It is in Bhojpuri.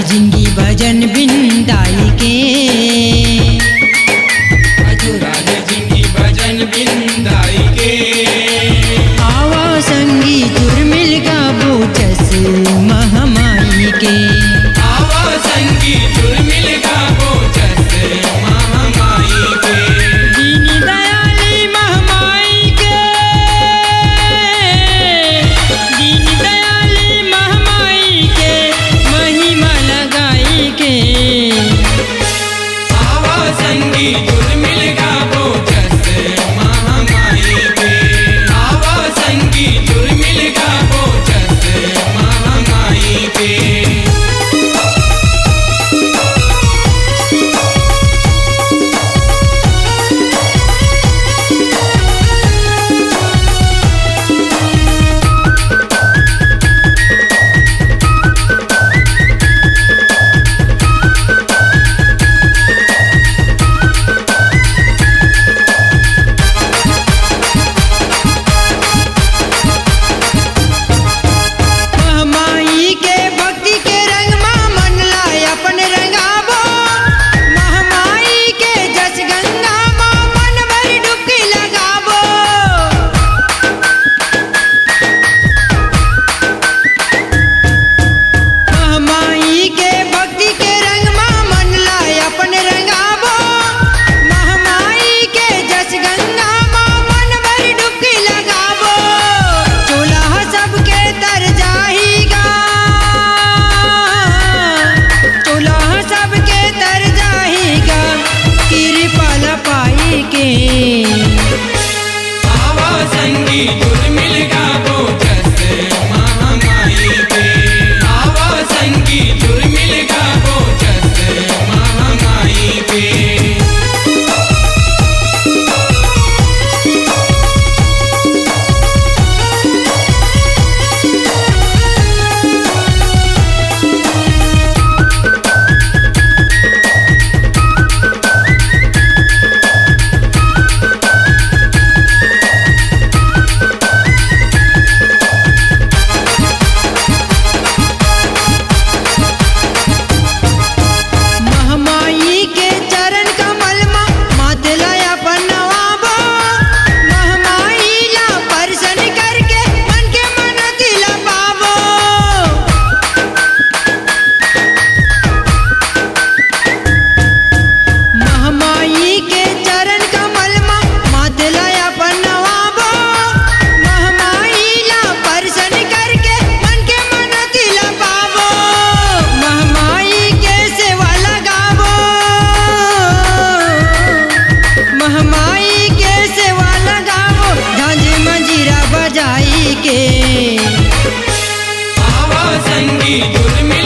जिंगी भजन बिंदाई के, मधुरा रे जिंगी भजन बिंदाई के। आवा संगी जुर्मिल गाबो जस महामाई के, आवा संगी जुर्मिल गाबो जस महामाई के। दीन दयाली महामाई के, दीन दयाली महामाई के महिमा लगाई के। आवा संगी जुर्मिल गाबो जस महामाई के। आवा संगी जुर्मिल गाबो जस महामाई के। महामाई के भक्ति के रंग में मन लाय अपन रंगाबो, महामाई के जस गंगा में मन भर डुबकी लगाबो। महामाई के भक्ति के रंग में मन लाय अपन रंगाबो, महामाई के जस गंगा में मन भर डुबकी लगाबो। चोला सबके तर जाहीगा, चोला सबके तर जाहीगा कृपा पाई के। आवा संगी जुर्मिल गाबो जस महामाई के। आवा संगी जुर्मिल गाबो जस महामाई के। महामाई के चरण कमल में माथे लाया बनवाबो, महामाई ला दर्शन करके मन के मनती लपाबो। महामाई के चरण कमल में माथे लाया बनवाबो, महामाई ला दर्शन करके मन के मनती लपाबो। महामाई के सेवा लगाबो, महामाई के सेवा लगाबो झांझ मंजीरा बजाई के। आवा संगी जुर्मिल